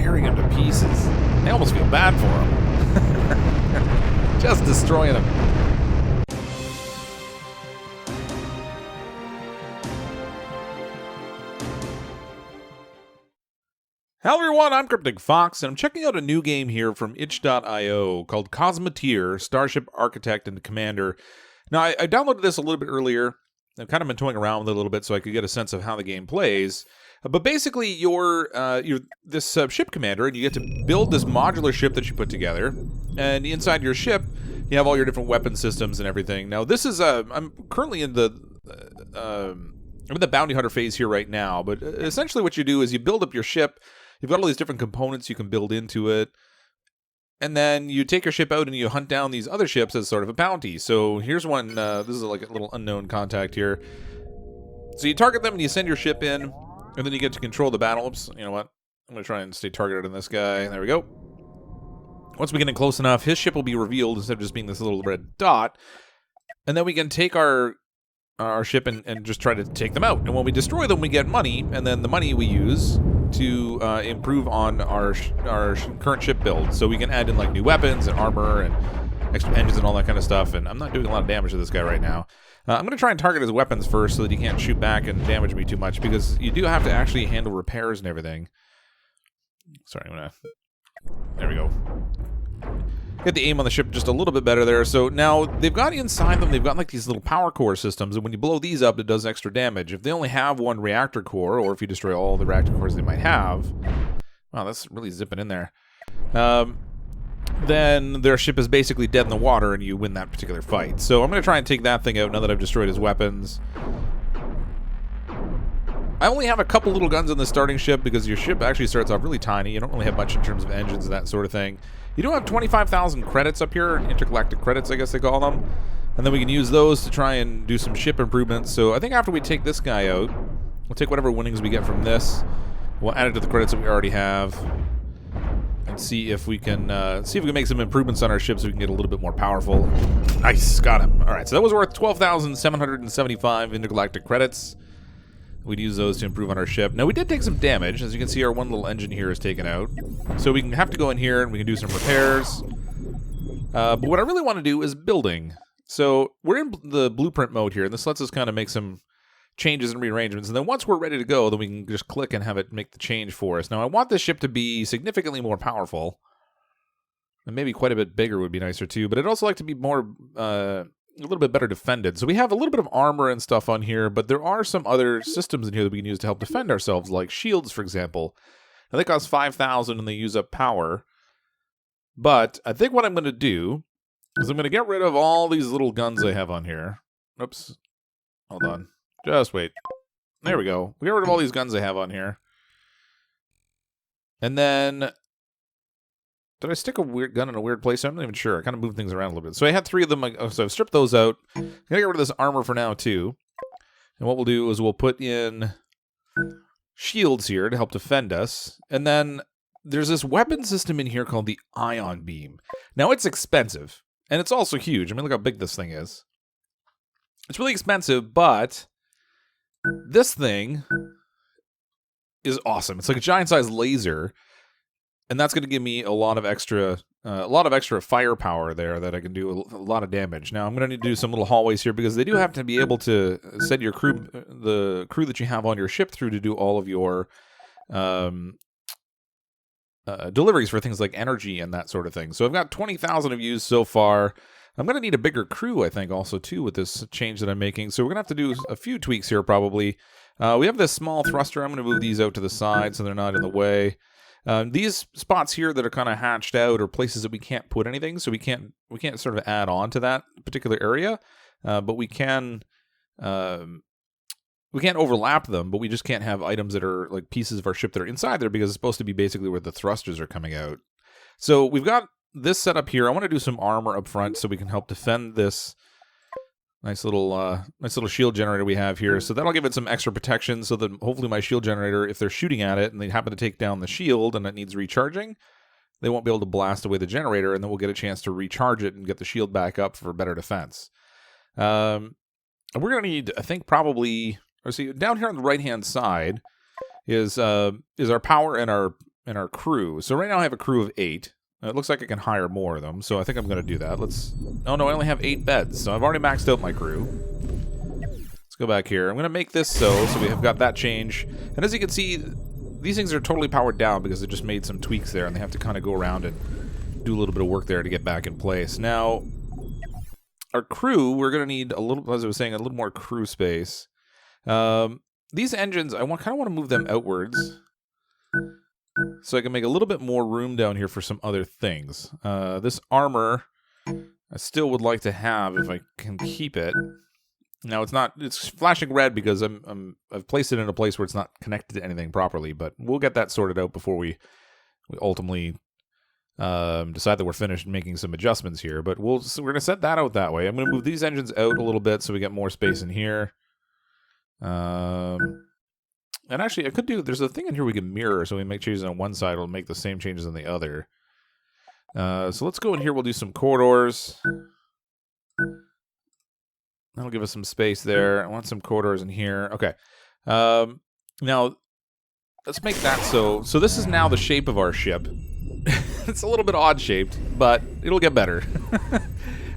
tearing him to pieces. I almost feel bad for him. Just destroying him. Hello everyone, I'm CrypticFox, and I'm checking out a new game here from itch.io called Cosmoteer, Starship Architect and Commander. Now, I downloaded this a little bit earlier. I've kind of been toying around with it a little bit so I could get a sense of how the game plays. But basically, you're this ship commander, and you get to build this modular ship that you put together. And inside your ship, you have all your different weapon systems and everything. Now, this is I'm currently in the bounty hunter phase here right now. But essentially, what you do is you build up your ship. You've got all these different components you can build into it. And then you take your ship out and you hunt down these other ships as sort of a bounty. So here's one. This is like a little unknown contact here. So you target them and you send your ship in. And then you get to control the battle. Oops, you know what? I'm going to try and stay targeted on this guy. There we go. Once we get in close enough, his ship will be revealed instead of just being this little red dot. And then we can take our ship and just try to take them out. And when we destroy them, we get money. And then the money we use to improve on our current ship build. So we can add in like new weapons and armor and extra engines and all that kind of stuff. And I'm not doing a lot of damage to this guy right now. I'm going to try and target his weapons first so that he can't shoot back and damage me too much, because you do have to actually handle repairs and everything. Sorry, there we go. Get the aim on the ship just a little bit better there. So now they've got inside them, they've got like these little power core systems, and when you blow these up, it does extra damage. If they only have one reactor core, or if you destroy all the reactor cores they might have, wow, that's really zipping in there. Then their ship is basically dead in the water and you win that particular fight. So I'm going to try and take that thing out now that I've destroyed his weapons. I only have a couple little guns on the starting ship because your ship actually starts off really tiny. You don't really have much in terms of engines and that sort of thing. You do have 25,000 credits up here, intergalactic credits I guess they call them. And then we can use those to try and do some ship improvements. So I think after we take this guy out, we'll take whatever winnings we get from this. We'll add it to the credits that we already have. And see if we can make some improvements on our ship so we can get a little bit more powerful. Nice, got him. All right, so that was worth 12,775 intergalactic credits. We'd use those to improve on our ship. Now we did take some damage, as you can see. Our one little engine here is taken out, so we can have to go in here and we can do some repairs. But what I really want to do is building. So we're in the blueprint mode here, and this lets us kind of make some changes and rearrangements, and then once we're ready to go, then we can just click and have it make the change for us. Now, I want this ship to be significantly more powerful, and maybe quite a bit bigger would be nicer too, but I'd also like to be more, a little bit better defended. So we have a little bit of armor and stuff on here, but there are some other systems in here that we can use to help defend ourselves, like shields, for example. Now, they cost 5,000 and they use up power, but I think what I'm going to do is I'm going to get rid of all these little guns I have on here. Oops. Hold on. Just wait. There we go. We got rid of all these guns I have on here. And then, did I stick a weird gun in a weird place? I'm not even sure. I kind of moved things around a little bit. So I had 3 of them. So I've stripped those out. I'm going to get rid of this armor for now, too. And what we'll do is we'll put in shields here to help defend us. And then there's this weapon system in here called the ion beam. Now, it's expensive. And it's also huge. I mean, look how big this thing is. It's really expensive, but this thing is awesome. It's like a giant-sized laser, and that's going to give me a lot of extra firepower there that I can do a lot of damage. Now I'm going to need to do some little hallways here because they do have to be able to send your crew, the crew that you have on your ship, through to do all of your deliveries for things like energy and that sort of thing. So I've got 20,000 of use so far. I'm going to need a bigger crew, I think, also, too, with this change that I'm making. So we're going to have to do a few tweaks here, probably. We have this small thruster. I'm going to move these out to the side so they're not in the way. These spots here that are kind of hatched out are places that we can't put anything, so we can't sort of add on to that particular area. But we can overlap them, but we just can't have items that are like pieces of our ship that are inside there because it's supposed to be basically where the thrusters are coming out. So we've got this setup here. I want to do some armor up front so we can help defend this nice little shield generator we have here. So that'll give it some extra protection so that hopefully my shield generator, if they're shooting at it and they happen to take down the shield and it needs recharging, they won't be able to blast away the generator, and then we'll get a chance to recharge it and get the shield back up for better defense. We're going to need, I think, probably, down here on the right-hand side is our power and our and our crew. So right now I have a crew of 8. It looks like I can hire more of them, so I think I'm going to do that. Oh no, I only have 8 beds, so I've already maxed out my crew. Let's go back here. I'm going to make this so we have got that change. And as you can see, these things are totally powered down because they just made some tweaks there, and they have to kind of go around and do a little bit of work there to get back in place. Now, our crew, we're going to need a little, as I was saying, a little more crew space. These engines, I kind of want to move them outwards so I can make a little bit more room down here for some other things. This armor, I still would like to have if I can keep it. Now it's flashing red because I've placed it in a place where it's not connected to anything properly, but we'll get that sorted out before we ultimately decide that we're finished making some adjustments here. But we're going to set that out that way. I'm going to move these engines out a little bit so we get more space in here. And actually, I could there's a thing in here we can mirror, so we make changes on one side, it'll make the same changes on the other. So let's go in here, we'll do some corridors. That'll give us some space there. I want some corridors in here. Okay. Now, let's make that so this is now the shape of our ship. It's a little bit odd-shaped, but it'll get better.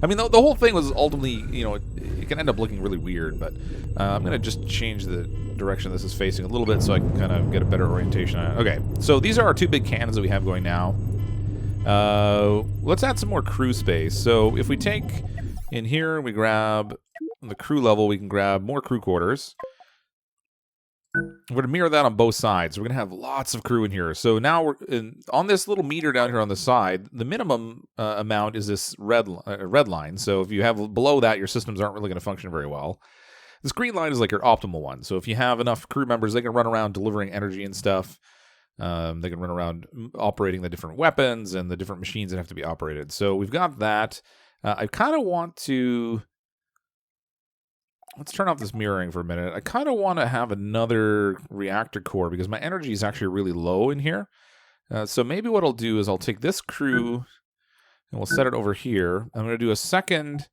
I mean, the whole thing was ultimately, it can end up looking really weird, but I'm going to just change the direction this is facing a little bit so I can kind of get a better orientation on it. Okay, so these are our 2 big cannons that we have going now. Let's add some more crew space. So if we take in here, we grab the crew level, we can grab more crew quarters. We're going to mirror that on both sides. We're going to have lots of crew in here. So now we're on this little meter down here on the side. The minimum amount is this red line. So if you have below that, your systems aren't really going to function very well. This green line is like your optimal one. So if you have enough crew members, they can run around delivering energy and stuff. They can run around operating the different weapons and the different machines that have to be operated. So we've got that. I kind of want to... Let's turn off this mirroring for a minute. I kind of want to have another reactor core because my energy is actually really low in here. So maybe what I'll do is I'll take this crew and we'll set it over here. I'm going to do a second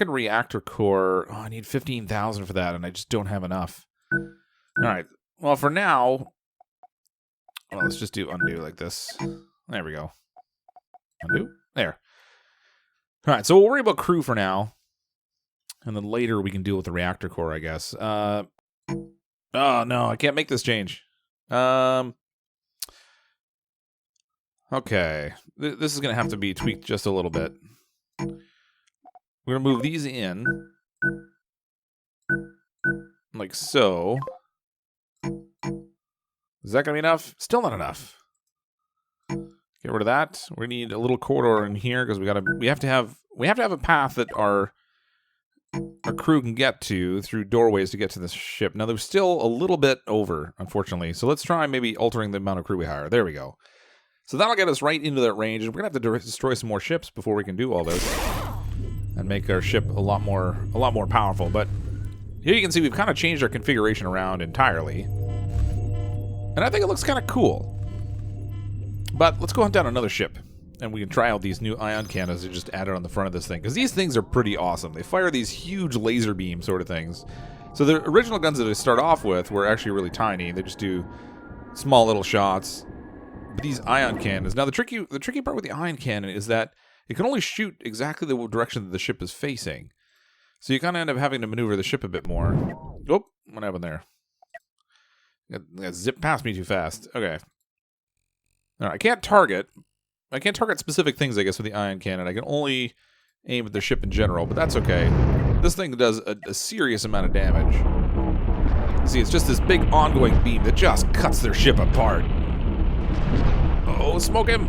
reactor core. Oh, I need 15,000 for that, and I just don't have enough. All right. Well, for now, let's just do undo like this. There we go. Undo. There. All right. So we'll worry about crew for now. And then later we can deal with the reactor core, I guess. Oh, no, I can't make this change. Okay. This is going to have to be tweaked just a little bit. We're going to move these in. Like so. Is that going to be enough? Still not enough. Get rid of that. We need a little corridor in here because we have to have a path that our crew can get to through doorways to get to this ship. Now, there's still a little bit over, unfortunately. So let's try maybe altering the amount of crew we hire. There we go. So that'll get us right into that range. And we're going to have to destroy some more ships before we can do all this. And make our ship a lot more powerful. But here you can see we've kind of changed our configuration around entirely. And I think it looks kind of cool. But let's go hunt down another ship. And we can try out these new ion cannons that just added on the front of this thing. Because these things are pretty awesome. They fire these huge laser beam sort of things. So the original guns that I start off with were actually really tiny. They just do small little shots. But these ion cannons... Now the tricky part with the ion cannon is that it can only shoot exactly the direction that the ship is facing. So you kind of end up having to maneuver the ship a bit more. Oh, what happened there? Got zipped past me too fast. Okay. All right, I can't target specific things, I guess, with the ion cannon. I can only aim at the ship in general, but that's okay. This thing does a serious amount of damage. See, it's just this big ongoing beam that just cuts their ship apart. Oh, smoke him!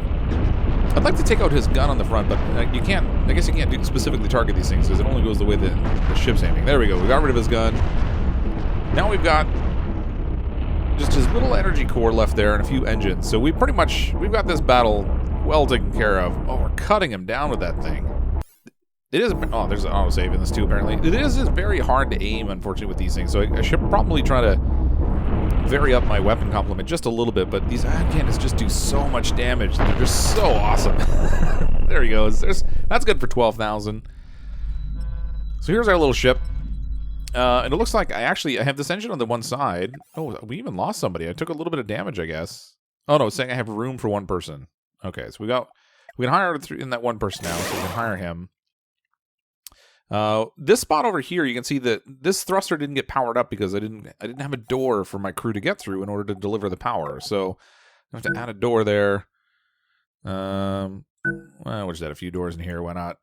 I'd like to take out his gun on the front, but you can't. I guess you can't specifically target these things because it only goes the way the ship's aiming. There we go. We got rid of his gun. Now we've got just his little energy core left there and a few engines. So we've got this battle well taken care of. Oh, we're cutting him down with that thing. It is... Oh, there's an autosave in this too, apparently. It is just very hard to aim, unfortunately, with these things. So I should probably try to vary up my weapon complement just a little bit. But these ion cannons just do so much damage. They're just so awesome. There he goes. That's good for 12,000. So here's our little ship. And it looks like I have this engine on the one side. Oh, we even lost somebody. I took a little bit of damage, I guess. Oh, no, it's saying I have room for one person. Okay, so we can hire in that one person now, so we can hire him. This spot over here, you can see that this thruster didn't get powered up because I didn't have a door for my crew to get through in order to deliver the power. So I have to add a door there. Well, we'll just add a few doors in here. Why not?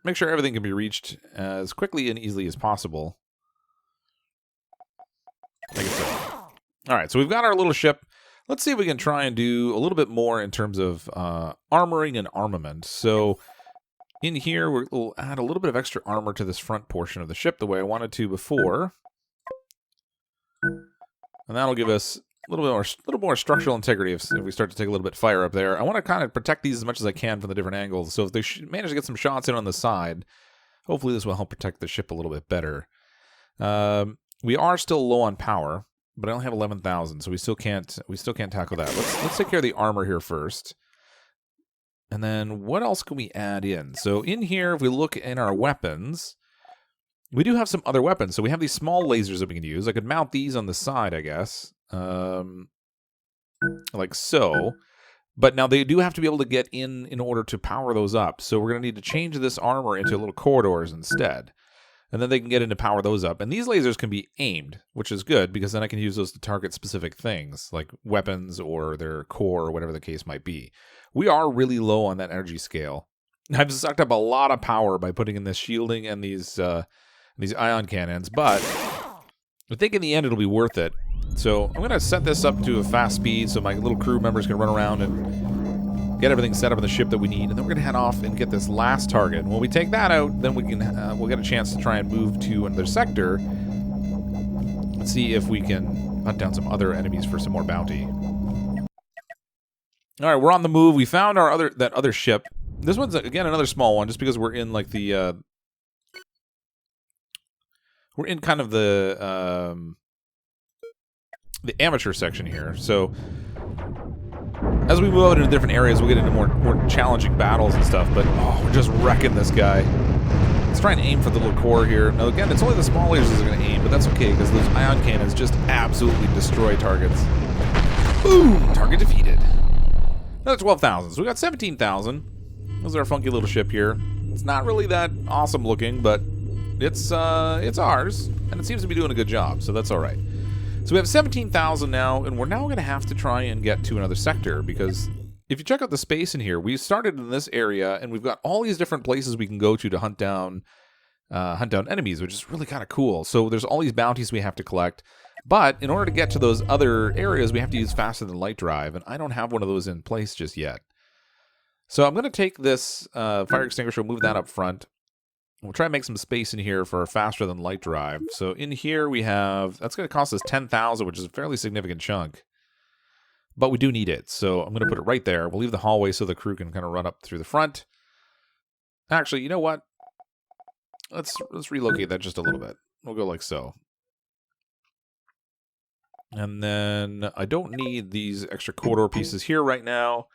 Make sure everything can be reached as quickly and easily as possible. Like I said. All right, so we've got our little ship. Let's see if we can try and do a little bit more in terms of armoring and armament. So in here, we'll add a little bit of extra armor to this front portion of the ship the way I wanted to before. And that'll give us a little more structural integrity if we start to take a little bit of fire up there. I want to kind of protect these as much as I can from the different angles. So if they manage to get some shots in on the side, hopefully this will help protect the ship a little bit better. We are still low on power, but I only have 11,000, so we still can't tackle that. Let's take care of the armor here first. And then what else can we add in? So in here, if we look in our weapons, we do have some other weapons. So we have these small lasers that we can use. I could mount these on the side, I guess. Like so. But now they do have to be able to get in order to power those up. So we're going to need to change this armor into little corridors instead. And then they can get in to power those up. And these lasers can be aimed, which is good, because then I can use those to target specific things, like weapons or their core or whatever the case might be. We are really low on that energy scale. I've sucked up a lot of power by putting in this shielding and these ion cannons, but I think in the end it'll be worth it. So I'm going to set this up to a fast speed so my little crew members can run around and get everything set up in the ship that we need, and then we're going to head off and get this last target. And when we take that out, then we'll get a chance to try and move to another sector and see if we can hunt down some other enemies for some more bounty. All right, we're on the move. We found that other ship. This one's again another small one, just because we're in like the we're in kind of the amateur section here. So as we move out into different areas, we'll get into more challenging battles and stuff. But we're just wrecking this guy. Let's try and aim for the little core here. Now again, it's only the small lasers that are going to aim, but that's okay because those ion cannons just absolutely destroy targets. Boom! Target defeated. Another 12,000. So we got 17,000. This is our funky little ship here. It's not really that awesome looking, but it's ours, and it seems to be doing a good job, so that's all right. So we have 17,000 now, and we're now going to have to try and get to another sector, because if you check out the space in here, we started in this area, and we've got all these different places we can go to hunt down enemies, which is really kind of cool. So there's all these bounties we have to collect. But in order to get to those other areas, we have to use faster than light drive, and I don't have one of those in place just yet. So I'm going to take this fire extinguisher, move that up front. We'll try and make some space in here for a faster than light drive. So in here we have, that's going to cost us 10,000, which is a fairly significant chunk. But we do need it, so I'm going to put it right there. We'll leave the hallway so the crew can kind of run up through the front. Actually, you know what? Let's relocate that just a little bit. We'll go like so. And then I don't need these extra corridor pieces here right now.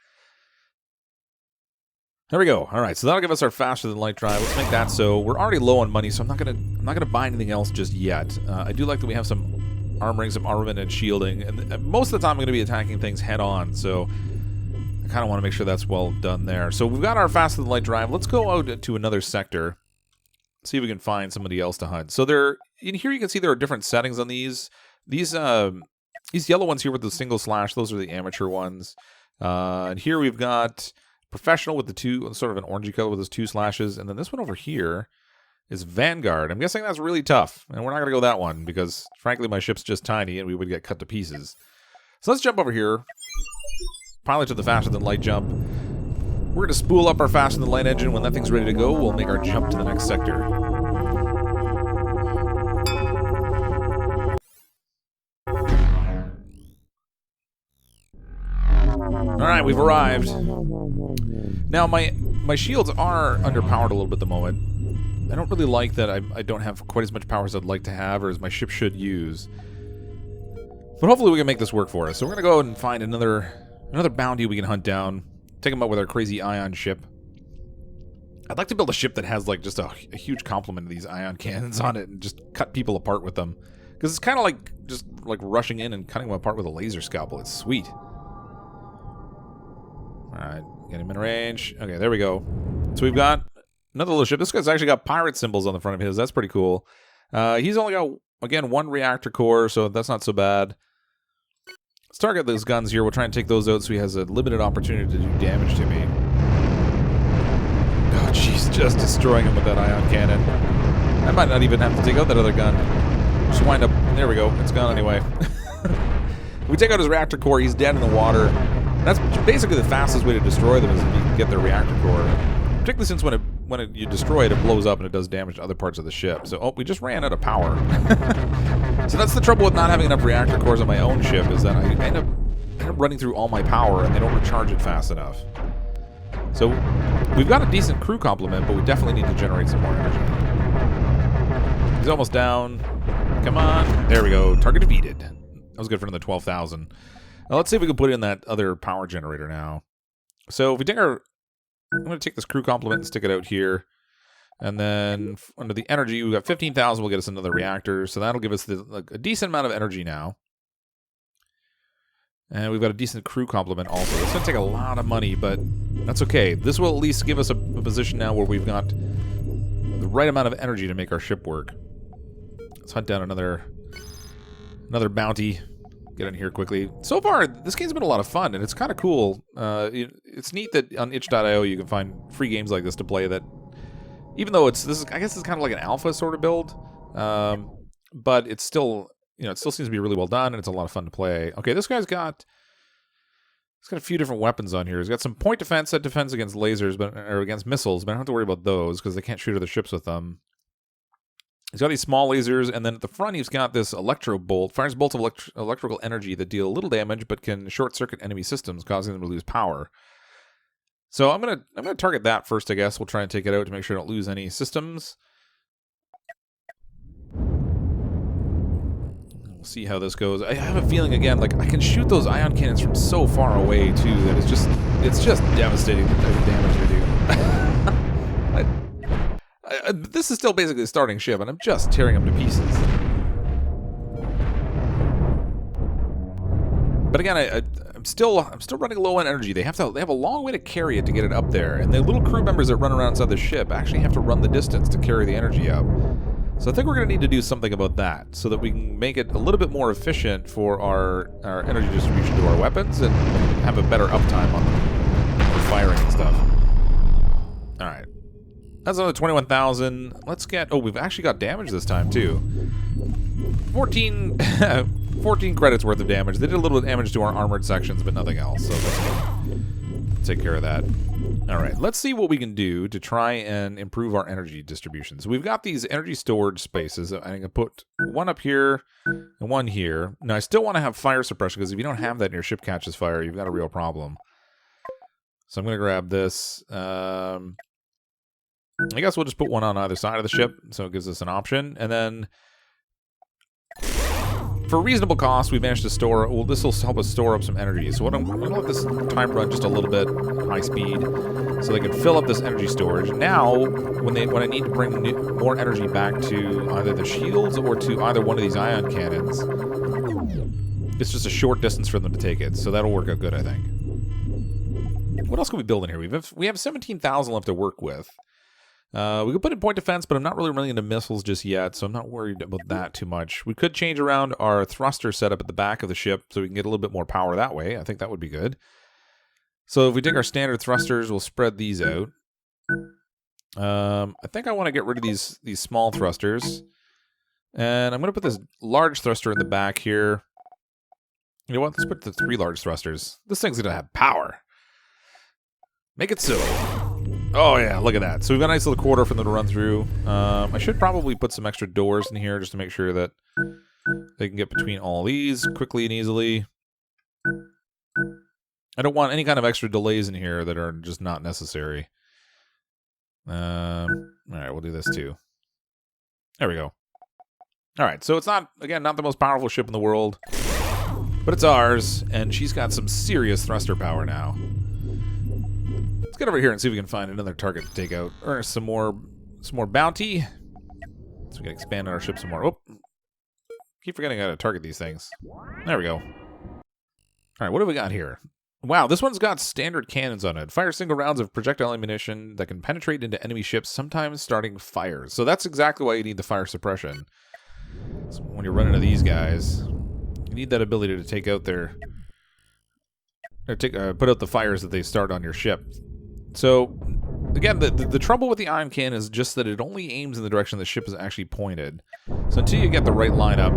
There we go. All right, so that'll give us our faster than light drive. Let's make that so. We're already low on money, so I'm not gonna buy anything else just yet. I do like that we have some armoring, some armament, and shielding, and most of the time I'm going to be attacking things head on. So I kind of want to make sure that's well done there. So we've got our faster than light drive. Let's go out to another sector. See if we can find somebody else to hunt. So in here you can see there are different settings on these. These yellow ones here with the single slash, those are the amateur ones. And here we've got professional with the two, sort of an orangey color with those 2 slashes. And then this one over here is Vanguard. I'm guessing that's really tough. And we're not going to go that one because, frankly, my ship's just tiny and we would get cut to pieces. So let's jump over here. Pilot to the faster than light jump. We're going to spool up our faster than light engine. When that thing's ready to go, we'll make our jump to the next sector. Alright, we've arrived. Now, my shields are underpowered a little bit at the moment. I don't really like that I don't have quite as much power as I'd like to have, or as my ship should use. But hopefully we can make this work for us. So we're going to go and find another bounty we can hunt down. Take them out with our crazy ion ship. I'd like to build a ship that has like just a huge complement of these ion cannons on it and just cut people apart with them. Because it's kind of like just like rushing in and cutting them apart with a laser scalpel. It's sweet. Alright, get him in range. Okay, there we go. So we've got another little ship. This guy's actually got pirate symbols on the front of his. That's pretty cool. He's only got, again, 1 reactor core, so that's not so bad. Let's target those guns here. We'll try and take those out so he has a limited opportunity to do damage to me. Oh, jeez, just destroying him with that ion cannon. I might not even have to take out that other gun. Just wind up... There we go. It's gone anyway. We take out his reactor core. He's dead in the water. That's basically the fastest way to destroy them is if you can get their reactor core. Particularly since when you destroy it, it blows up and it does damage to other parts of the ship. So, oh, we just ran out of power. So that's the trouble with not having enough reactor cores on my own ship is that I end up running through all my power and they don't recharge it fast enough. So we've got a decent crew complement, but we definitely need to generate some more energy. He's almost down. Come on. There we go. Target defeated. That was good for another 12,000. Now let's see if we can put in that other power generator now. So if we take our... I'm going to take this crew complement and stick it out here. And then under the energy, we've got 15,000 will get us another reactor. So that'll give us a decent amount of energy now. And we've got a decent crew complement also. It's going to take a lot of money, but that's okay. This will at least give us a position now where we've got the right amount of energy to make our ship work. Let's hunt down another bounty. Get in here quickly. So far, this game's been a lot of fun, and it's kind of cool. It's neat that on itch.io you can find free games like this to play that, even though I guess it's kind of like an alpha sort of build, but it's still... it still seems to be really well done, and it's a lot of fun to play. Okay, this guy's got... He's got a few different weapons on here. He's got some point defense that defends against lasers, or against missiles, but I don't have to worry about those, because they can't shoot other ships with them. He's got these small lasers, and then at the front he's got this electro bolt. Fires bolts of electrical energy that deal little damage, but can short-circuit enemy systems, causing them to lose power. So I'm gonna target that first, I guess. We'll try and take it out to make sure I don't lose any systems. We'll see how this goes. I have a feeling, again, like I can shoot those ion cannons from so far away too that it's just devastating the type of damage they do. This is still basically a starting ship, and I'm just tearing them to pieces. But again, I'm still running low on energy. They have a long way to carry it to get it up there, and the little crew members that run around inside the ship actually have to run the distance to carry the energy up. So I think we're going to need to do something about that so that we can make it a little bit more efficient for our energy distribution to our weapons and have a better uptime on them for firing and stuff. All right. That's another 21,000. Let's get... Oh, we've actually got damage this time, too. 14 credits worth of damage. They did a little bit of damage to our armored sections, but nothing else. So let's take care of that. All right, let's see what we can do to try and improve our energy distribution. So we've got these energy storage spaces. I'm going to put one up here and one here. Now, I still want to have fire suppression, because if you don't have that and your ship catches fire, you've got a real problem. So I'm going to grab this. I guess we'll just put one on either side of the ship, so it gives us an option. And then, for reasonable cost, we managed to store... Well, this will help us store up some energy. So I'm going to let this time run just a little bit, high speed, so they can fill up this energy storage. Now, when I need to bring more energy back to either the shields or to either one of these ion cannons, it's just a short distance for them to take it. So that'll work out good, I think. What else can we build in here? We have 17,000 left to work with. We could put in point defense, but I'm not really running into missiles just yet, so I'm not worried about that too much. We could change around our thruster setup at the back of the ship so we can get a little bit more power that way. I think that would be good. So if we take our standard thrusters, we'll spread these out. I think I want to get rid of these small thrusters. And I'm going to put this large thruster in the back here. You know what? Let's put the 3 large thrusters. This thing's going to have power. Make it so. Oh, yeah, look at that. So we've got a nice little corridor for them to run through. I should probably put some extra doors in here just to make sure that they can get between all these quickly and easily. I don't want any kind of extra delays in here that are just not necessary. All right, we'll do this too. There we go. All right, so it's not the most powerful ship in the world, but it's ours, and she's got some serious thruster power now. get over here and see if we can find another target to take out. Earn some more bounty. So we can expand on our ship some more. Oh, keep forgetting how to target these things. There we go. All right, what do we got here? Wow, this one's got standard cannons on it. Fire single rounds of projectile ammunition that can penetrate into enemy ships, sometimes starting fires. So that's exactly why you need the fire suppression. So when you run into these guys, you need that ability to take out their... put out the fires that they start on your ship. So, again, the trouble with the ion cannon is just that it only aims in the direction the ship is actually pointed. So until you get the right lineup,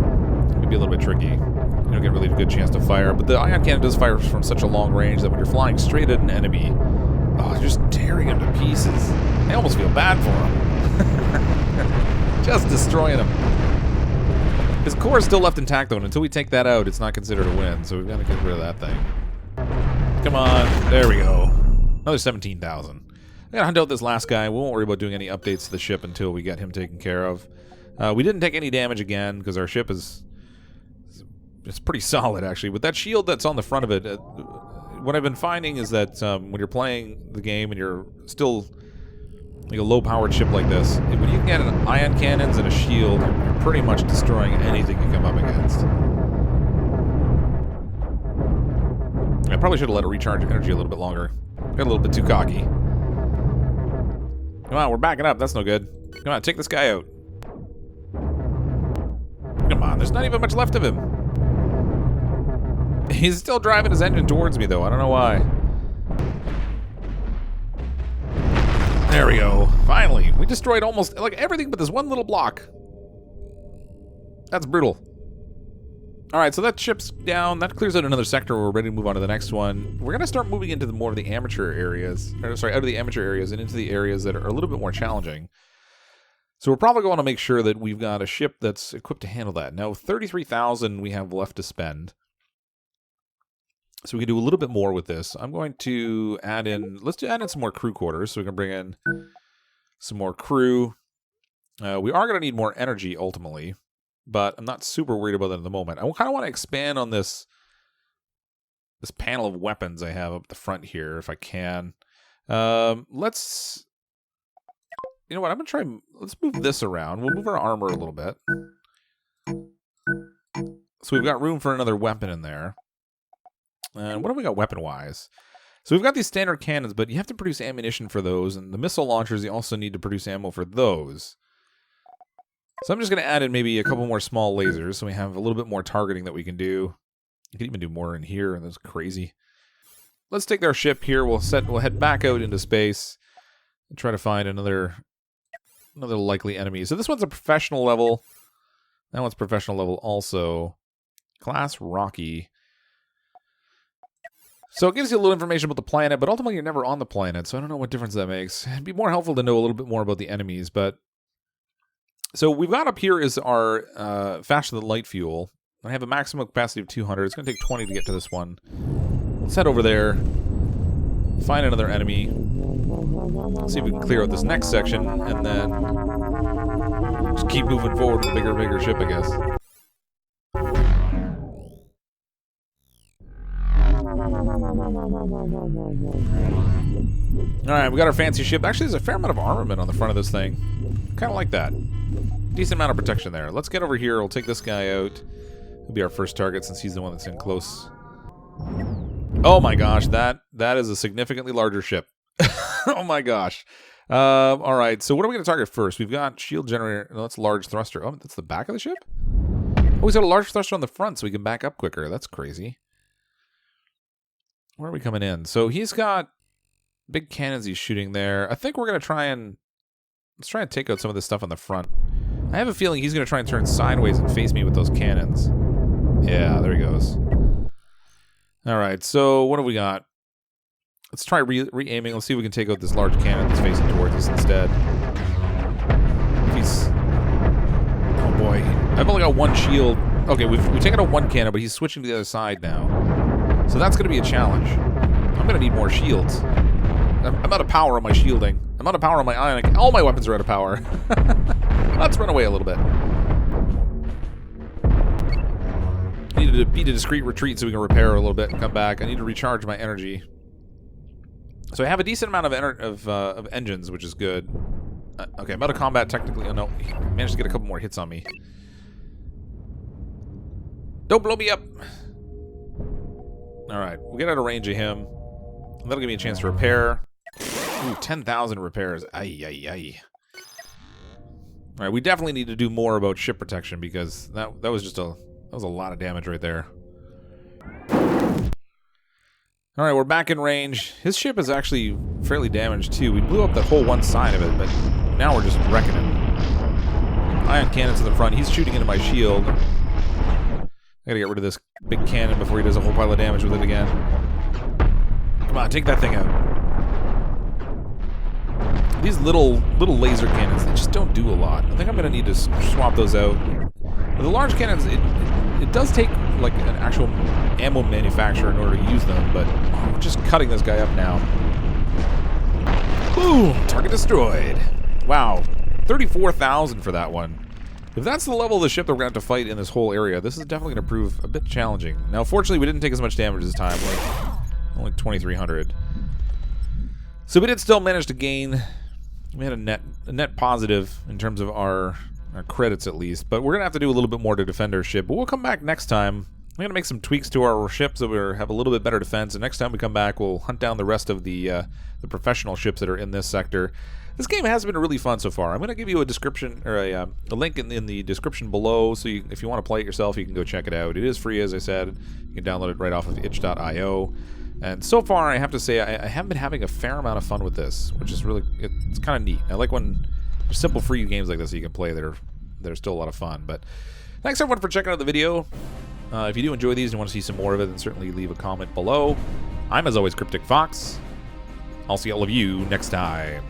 it can be a little bit tricky. You don't get really a good chance to fire. But the ion cannon does fire from such a long range that when you're flying straight at an enemy, you're just tearing him to pieces. I almost feel bad for him. Just destroying him. His core is still left intact, though, and until we take that out, it's not considered a win. So we've got to get rid of that thing. Come on. There we go. Another 17,000. I gotta hunt out this last guy. We won't worry about doing any updates to the ship until we get him taken care of. We didn't take any damage again because our ship is... It's pretty solid, actually. With that shield that's on the front of it, what I've been finding is that when you're playing the game and you're still like a low-powered ship like this, when you can get an ion cannons and a shield, you're pretty much destroying anything you come up against. I probably should have let it recharge energy a little bit longer. Got a little bit too cocky. Come on, we're backing up. That's no good. Come on, take this guy out. Come on, there's not even much left of him. He's still driving his engine towards me, though. I don't know why. There we go. Finally. We destroyed almost like everything but this one little block. That's brutal. Alright, so that ship's down. That clears out another sector. We're ready to move on to the next one. We're going to start moving into more of the amateur areas. Or, sorry, out of the amateur areas and into the areas that are a little bit more challenging. So we're probably going to make sure that we've got a ship that's equipped to handle that. Now, 33,000 we have left to spend. So we can do a little bit more with this. I'm going to add in... Let's add in some more crew quarters so we can bring in some more crew. We are going to need more energy, ultimately. But I'm not super worried about that at the moment. I kind of want to expand on this panel of weapons I have up the front here, if I can. Let's... You know what? I'm going to try... Let's move this around. We'll move our armor a little bit. So we've got room for another weapon in there. And what have we got weapon-wise? So we've got these standard cannons, but you have to produce ammunition for those. And the missile launchers, you also need to produce ammo for those. So I'm just going to add in maybe a couple more small lasers so we have a little bit more targeting that we can do. You can even do more in here, and that's crazy. Let's take our ship here. We'll head back out into space and try to find another likely enemy. So this one's a professional level. That one's professional level also. Class Rocky. So it gives you a little information about the planet, but ultimately you're never on the planet, so I don't know what difference that makes. It'd be more helpful to know a little bit more about the enemies, but... So we've got up here is our faster than light fuel. I have a maximum capacity of 200. It's going to take 20 to get to this one. Let's head over there. Find another enemy. See if we can clear out this next section, and then just keep moving forward with a bigger and bigger ship, I guess. Alright, we got our fancy ship. Actually, there's a fair amount of armament on the front of this thing. Kind of like that. Decent amount of protection there. Let's get over here. We'll take this guy out. He'll be our first target since he's the one that's in close. Oh my gosh, that is a significantly larger ship. Oh my gosh. Alright, so what are we going to target first? We've got shield generator. No, that's large thruster. Oh, that's the back of the ship? Oh, he's got a large thruster on the front so we can back up quicker. That's crazy. Where are we coming in? So he's got big cannons he's shooting there. I think we're going to try and... Let's try and take out some of this stuff on the front. I have a feeling he's going to try and turn sideways and face me with those cannons. Yeah, there he goes. Alright, so what do we got? Let's try re-aiming. Let's see if we can take out this large cannon that's facing towards us instead. If he's... Oh boy. I've only got one shield. Okay, we've taken out one cannon, but he's switching to the other side now. So that's going to be a challenge. I'm going to need more shields. I'm out of power on my shielding. I'm out of power on my ionic. All my weapons are out of power. Let's run away a little bit. Need to beat a discreet retreat so we can repair a little bit and come back. I need to recharge my energy. So I have a decent amount of engines, which is good. Okay, I'm out of combat technically. Oh, no. He managed to get a couple more hits on me. Don't blow me up. Alright, we'll get out of range of him. That'll give me a chance to repair. Ooh, 10,000 repairs. Ay, ay, ay. Alright, we definitely need to do more about ship protection because that was just a lot of damage right there. Alright, we're back in range. His ship is actually fairly damaged too. We blew up the whole one side of it, but now we're just wrecking him. Ion cannons in the front. He's shooting into my shield. I gotta get rid of this big cannon before he does a whole pile of damage with it again. Come on, take that thing out. These little laser cannons, they just don't do a lot. I think I'm gonna need to swap those out. The large cannons, it does take like an actual ammo manufacturer in order to use them, but we're just cutting this guy up now. Boom! Target destroyed. Wow, 34,000 for that one. If that's the level of the ship that we're going to have to fight in this whole area, this is definitely going to prove a bit challenging. Now, fortunately, we didn't take as much damage this time, only 2,300. So we did still manage to gain. We had a net positive in terms of our credits at least, but we're going to have to do a little bit more to defend our ship. But we'll come back next time. I'm going to make some tweaks to our ship so we have a little bit better defense. And next time we come back, we'll hunt down the rest of the professional ships that are in this sector. This game has been really fun so far. I'm going to give you a description or a link in the description below, so if you want to play it yourself, you can go check it out. It is free, as I said. You can download it right off of itch.io. And so far, I have to say, I have been having a fair amount of fun with this, which is really, it's kind of neat. I like when there's simple free games like this that you can play that are still a lot of fun. But thanks everyone for checking out the video. If you do enjoy these and want to see some more of it, then certainly leave a comment below. I'm, as always, CrypticFox. I'll see all of you next time.